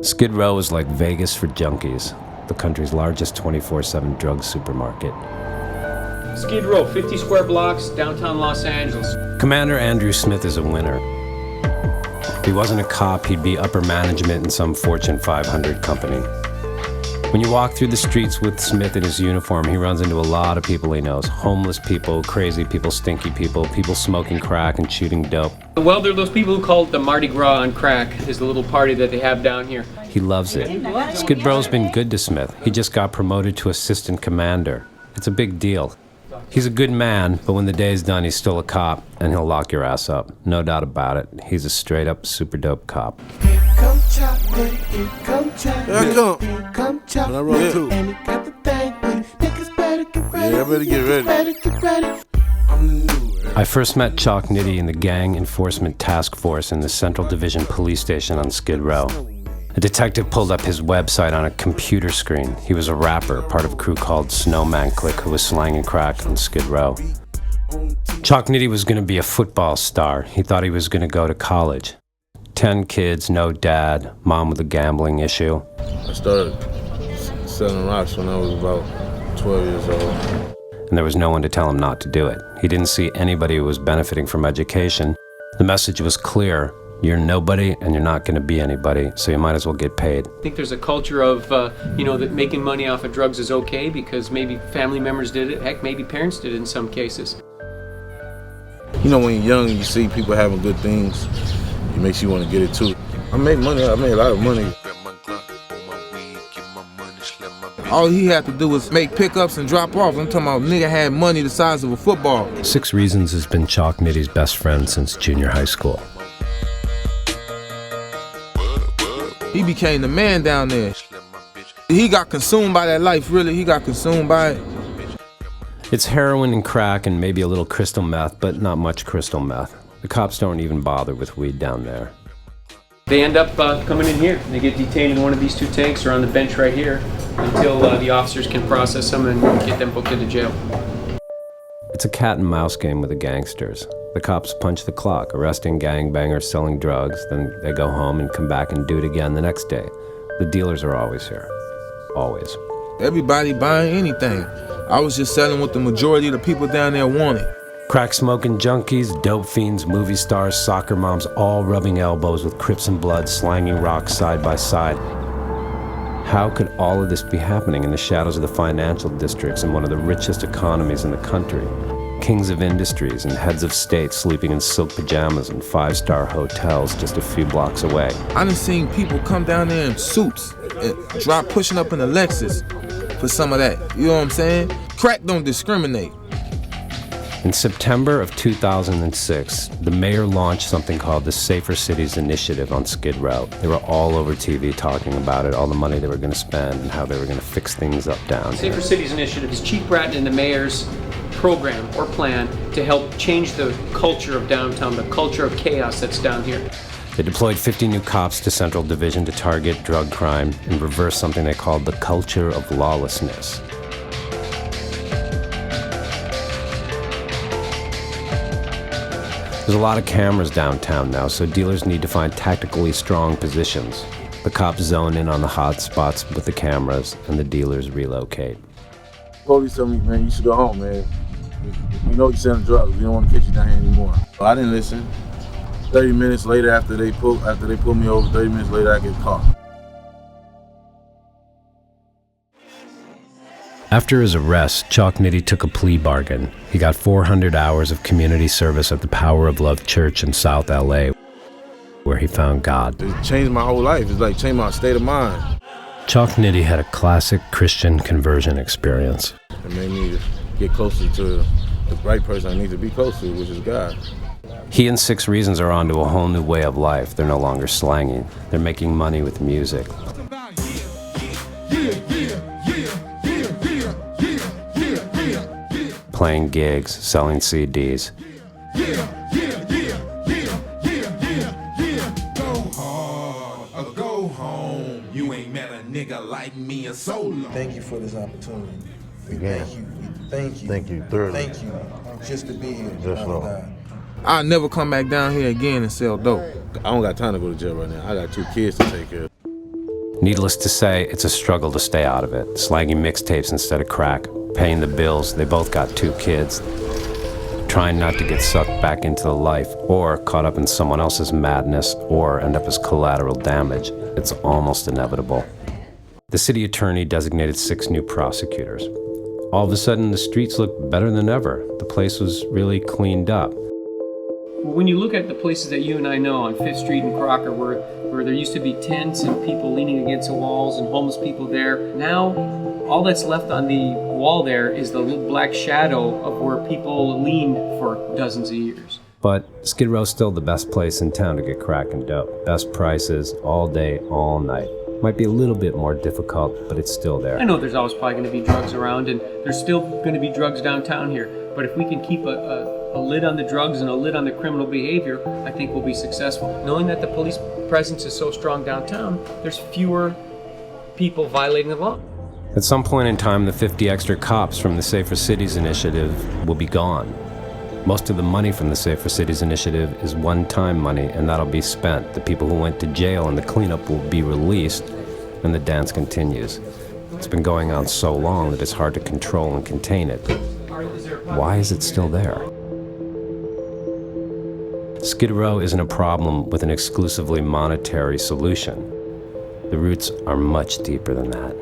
Skid Row is like Vegas for junkies, the country's largest 24/7 drug supermarket. Skid Row, 50 square blocks, downtown Los Angeles. Commander Andrew Smith is a winner. If he wasn't a cop, he'd be upper management in some Fortune 500 company. When you walk through the streets with Smith in his uniform, he runs into a lot of people he knows. Homeless people, crazy people, stinky people, people smoking crack and shooting dope. Well, there are those people who call it the Mardi Gras on crack, is the little party that they have down here. He loves it. Skid Row's been good to Smith. He just got promoted to assistant commander. It's a big deal. He's a good man, but when the day's done, he's still a cop, and he'll lock your ass up. No doubt about it. He's a straight-up super dope cop. Here come Choc, here come Choc, here come Choc, I wrote too. And he got the thing with niggas better get ready. Yeah, I better get ready. Better get ready. I'm the new. I first met Choc Nitty in the Gang Enforcement Task Force in the Central Division Police Station on Skid Row. A detective pulled up his website on a computer screen. He was a rapper, part of a crew called Snowman Cliq, who was slanging crack on Skid Row. Choc Nitty was going to be a football star. He thought he was going to go to college. 10 kids, no dad, mom with a gambling issue. I started selling rocks when I was about 12 years old. And there was no one to tell him not to do it. He didn't see anybody who was benefiting from education. The message was clear. You're nobody and you're not going to be anybody, so you might as well get paid. I think there's a culture of, that making money off of drugs is okay because maybe family members did it. Heck, maybe parents did it in some cases. You know, when you're young and you see people having good things, it makes you want to get it too. I made money. I made a lot of money. All he had to do was make pickups and drop off. I'm talking about nigga had money the size of a football. 6 Reasons has been Choc Nitty's best friend since junior high school. He became the man down there. He got consumed by that life, really. He got consumed by it. It's heroin and crack and maybe a little crystal meth, but not much crystal meth. The cops don't even bother with weed down there. They end up coming in here. They get detained in one of these 2 tanks or on the bench right here until the officers can process them and get them booked into jail. It's a cat and mouse game with the gangsters. The cops punch the clock, arresting gangbangers selling drugs, then they go home and come back and do it again the next day. The dealers are always here. Always. Everybody buying anything. I was just selling what the majority of the people down there wanted. Crack-smoking junkies, dope fiends, movie stars, soccer moms, all rubbing elbows with Crips and Bloods, slanging rocks side by side. How could all of this be happening in the shadows of the financial districts in one of the richest economies in the country? Kings of industries and heads of state sleeping in silk pajamas in 5-star hotels just a few blocks away. I done seen people come down there in suits and drop pushing up in a Lexus for some of that. You know what I'm saying? Crack don't discriminate. In September of 2006, the mayor launched something called the Safer Cities Initiative on Skid Row. They were all over TV talking about it, all the money they were going to spend and how they were going to fix things up down here. Safer Cities Initiative is Chief Bratton and the mayor's program or plan to help change the culture of downtown, the culture of chaos that's down here. They deployed 50 new cops to Central Division to target drug crime and reverse something they called the culture of lawlessness. There's a lot of cameras downtown now, so dealers need to find tactically strong positions. The cops zone in on the hot spots with the cameras, and the dealers relocate. Police told me, man, you should go home, man. We know you're selling drugs. We don't want to catch you down here anymore. I didn't listen. 30 minutes later, after they pulled me over, 30 minutes later, I get caught. After his arrest, Choc Nitty took a plea bargain. He got 400 hours of community service at the Power of Love Church in South LA, where he found God. It changed my whole life. It's like changed my state of mind. Choc Nitty had a classic Christian conversion experience. It made me get closer to the right person I need to be close to, which is God. He and 6 Reasons are onto a whole new way of life. They're no longer slanging. They're making money with music. Playing gigs, selling CDs. Go hard or go home. You ain't met a nigga like me in so long. Thank you for this opportunity. Again. Thank you. Thank you. Thank you thoroughly. Thank you. Just to be here. Just Father so. God. I'll never come back down here again and sell dope. I don't got time to go to jail right now. I got 2 kids to take care of. Needless to say, it's a struggle to stay out of it, slanging mixtapes instead of crack, paying the bills. They both got 2 kids, trying not to get sucked back into the life or caught up in someone else's madness or end up as collateral damage. It's almost inevitable. The city attorney designated 6 new prosecutors. All of a sudden, the streets looked better than ever. The place was really cleaned up. When you look at the places that you and I know on 5th Street and Crocker where there used to be tents and people leaning against the walls and homeless people there, now all that's left on the wall there is the little black shadow of where people leaned for dozens of years. But Skid Row's still the best place in town to get crack and dope. Best prices, all day, all night. Might be a little bit more difficult, but it's still there. I know there's always probably going to be drugs around, and there's still going to be drugs downtown here. But if we can keep a lid on the drugs and a lid on the criminal behavior, I think we'll be successful. Knowing that the police presence is so strong downtown, there's fewer people violating the law. At some point in time, the 50 extra cops from the Safer Cities Initiative will be gone. Most of the money from the Safer Cities Initiative is one-time money, and that'll be spent. The people who went to jail and the cleanup will be released, and the dance continues. It's been going on so long that it's hard to control and contain it. Why is it still there? Skid Row isn't a problem with an exclusively monetary solution. The roots are much deeper than that.